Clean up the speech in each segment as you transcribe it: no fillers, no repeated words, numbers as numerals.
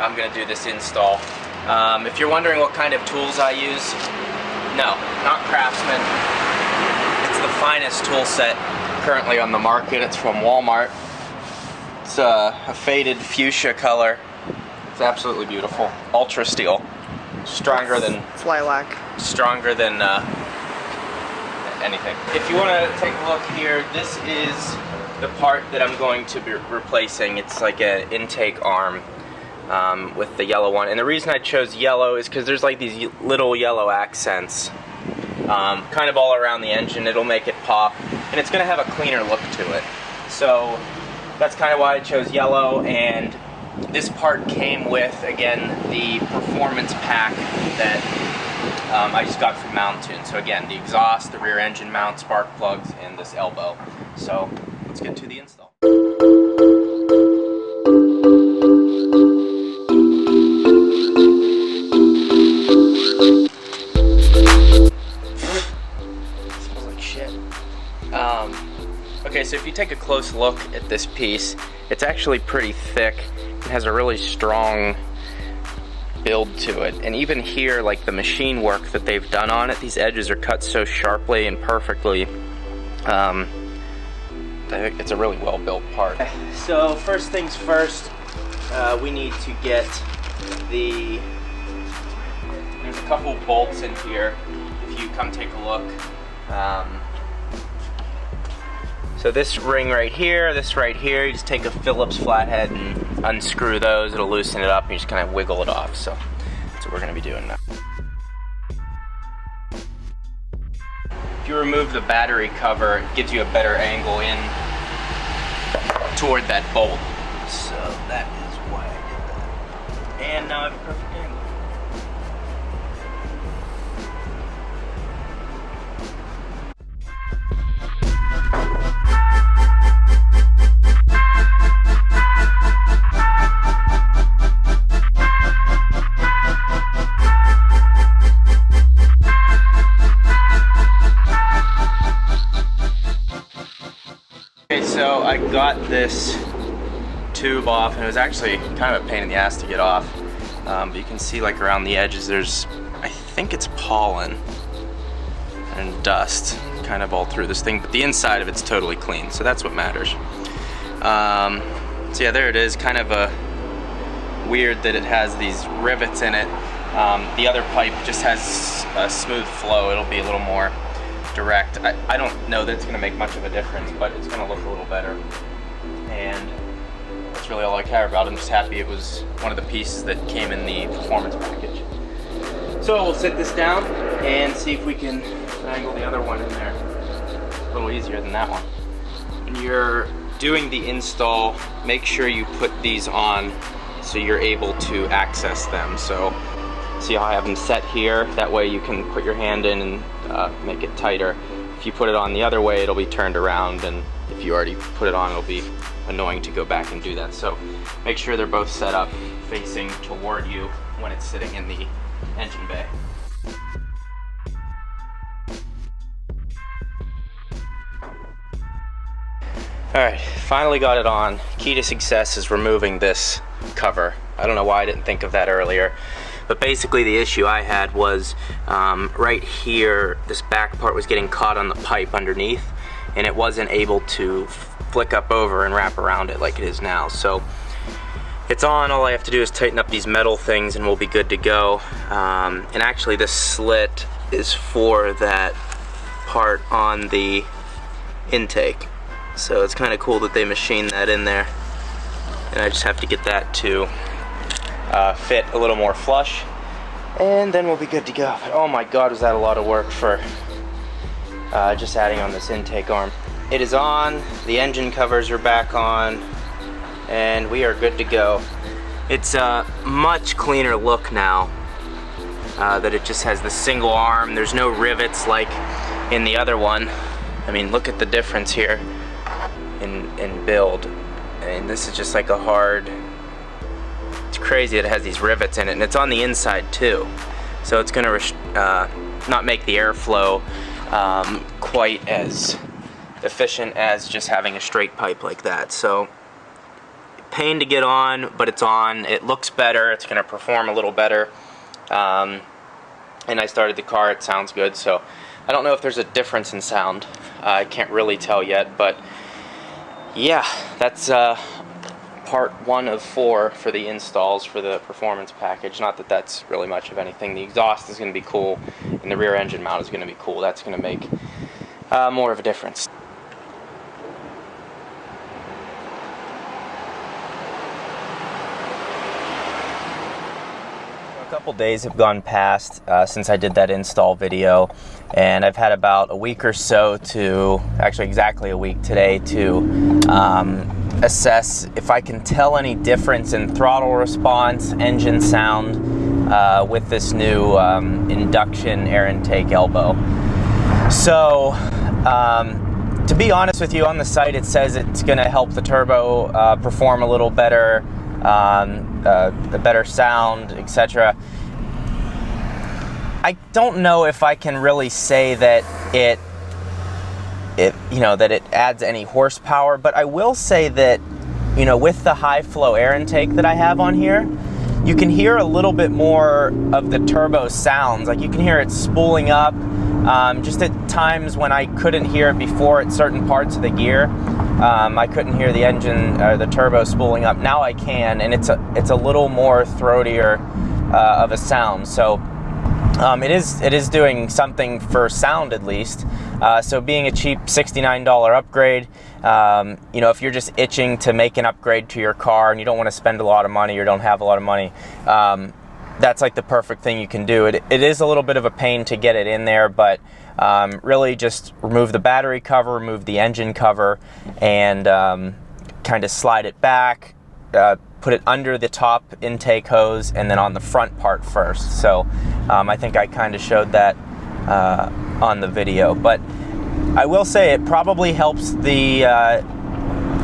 I'm going to do this install. If you're wondering what kind of tools I use, no, not Craftsman. It's the finest tool set currently on the market. It's from Walmart. It's a faded fuchsia color. It's absolutely beautiful. Ultra steel. Stronger than... It's lilac. Stronger than anything. If you want to take a look here, this is the part that I'm going to be replacing. It's like an intake arm with the yellow one. And the reason I chose yellow is because there's like these little yellow accents kind of all around the engine. It'll make it pop. And it's going to have a cleaner look to it. So that's kind of why I chose yellow. And this part came with, again, the performance pack that I just got from Mountune. So again, the exhaust, the rear engine mount, spark plugs, and this elbow. So let's get to the install. Smells like shit. Okay, so if you take a close look at this piece, it's actually pretty thick. It has a really strong build to it, and even here, like the machine work that they've done on it, these edges are cut so sharply and perfectly. It's a really well built part. So first things first, we need to get there's a couple bolts in here if you come take a look. So this ring right here, this right here, you just take a Phillips flathead and unscrew those. It'll loosen it up and you just kind of wiggle it off. So that's what we're going to be doing now. If you remove the battery cover, it gives you a better angle in toward that bolt. So that is why I did that. And now I have a perfect angle. So I got this tube off, and it was actually kind of a pain in the ass to get off. But you can see like around the edges there's, I think it's pollen and dust kind of all through this thing, but the inside of it's totally clean, so that's what matters. So yeah, there it is. Kind of a weird that it has these rivets in it. The other pipe just has a smooth flow. It'll be a little more direct. I don't know that it's going to make much of a difference, but it's going to look a little better, and that's really all I care about. I'm just happy it was one of the pieces that came in the performance package. So we'll sit this down and see if we can angle the other one in there. A little easier than that one. When you're doing the install, make sure you put these on so you're able to access them. So see how I have them set here? That way you can put your hand in and make it tighter. If you put it on the other way, it'll be turned around, and if you already put it on, it'll be annoying to go back and do that. So make sure they're both set up facing toward you when it's sitting in the engine bay. Alright, finally got it on. Key to success is removing this cover. I don't know why I didn't think of that earlier. But basically the issue I had was right here, this back part was getting caught on the pipe underneath, and it wasn't able to flick up over and wrap around it like it is now. So it's on. All I have to do is tighten up these metal things and we'll be good to go. And actually this slit is for that part on the intake. So it's kind of cool that they machined that in there. And I just have to get that to fit a little more flush, and then we'll be good to go. But oh my god, was that a lot of work for just adding on this intake arm. It is on, the engine covers are back on, and we are good to go. It's a much cleaner look now that it just has the single arm. There's no rivets like in the other one. I mean, look at the difference here in build. And this is just like a hard, it's crazy that it has these rivets in it, and it's on the inside too. So it's gonna not make the airflow quite as efficient as just having a straight pipe like that. So pain to get on, but it's on. It looks better. It's going to perform a little better. And I started the car. It sounds good. So I don't know if there's a difference in sound. I can't really tell yet, but yeah, that's part 1 of 4 for the installs for the performance package. Not that that's really much of anything. The exhaust is going to be cool, and the rear engine mount is going to be cool. That's going to make more of a difference. A couple days have gone past since I did that install video, and I've had about a week or so to, actually exactly a week today, to assess if I can tell any difference in throttle response, engine sound with this new induction air intake elbow. So to be honest with you, on the site it says it's going to help the turbo perform a little better, a better sound, etc. I don't know if I can really say that it adds any horsepower, but I will say that, with the high flow air intake that I have on here, you can hear a little bit more of the turbo sounds. Like, you can hear it spooling up, just at times when I couldn't hear it before at certain parts of the gear. I couldn't hear the engine or the turbo spooling up. Now I can, and it's a little more throatier of a sound. So it is doing something for sound, at least. So being a cheap $69 upgrade, if you're just itching to make an upgrade to your car and you don't want to spend a lot of money or don't have a lot of money, that's like the perfect thing you can do. It is a little bit of a pain to get it in there, but really just remove the battery cover, remove the engine cover, and kind of slide it back, put it under the top intake hose, and then on the front part first. So I think I kind of showed that on the video, but I will say it probably helps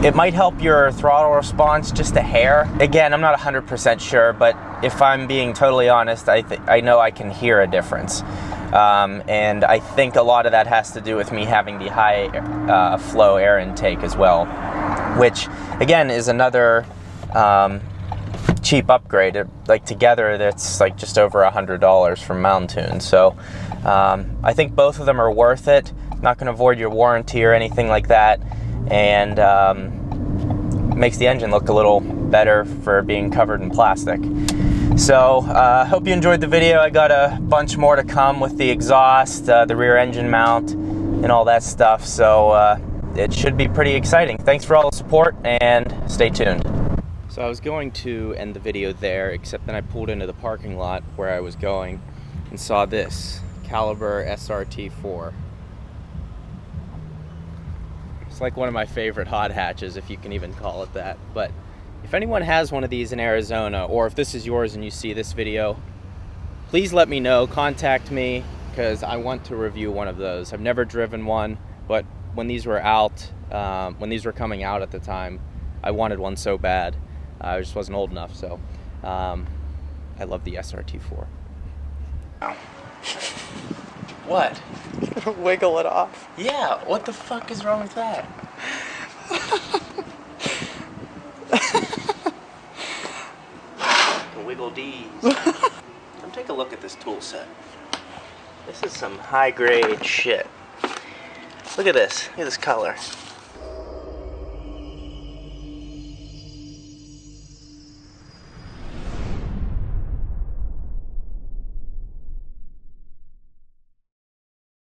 it might help your throttle response just a hair. Again, I'm not 100% sure, but if I'm being totally honest, I know I can hear a difference. And I think a lot of that has to do with me having the high flow air intake as well, which again is another cheap upgrade. Like, together that's like just over $100 from Mountune. So I think both of them are worth it. Not going to void your warranty or anything like that, and makes the engine look a little better for being covered in plastic. So hope you enjoyed the video. I got a bunch more to come with the exhaust, the rear engine mount, and all that stuff. So it should be pretty exciting. Thanks for all the support, and stay tuned. So I was going to end the video there, except then I pulled into the parking lot where I was going and saw this Caliber SRT4. It's like one of my favorite hot hatches, if you can even call it that. But if anyone has one of these in Arizona, or if this is yours and you see this video, please let me know. Contact me, because I want to review one of those. I've never driven one, but when these were out, when these were coming out at the time, I wanted one so bad. I just wasn't old enough, so I love the SRT4. Ow. What? Wiggle it off. Yeah, what the fuck is wrong with that? Wiggle D's. Come take a look at this tool set. This is some high grade shit. Look at this. Look at this color.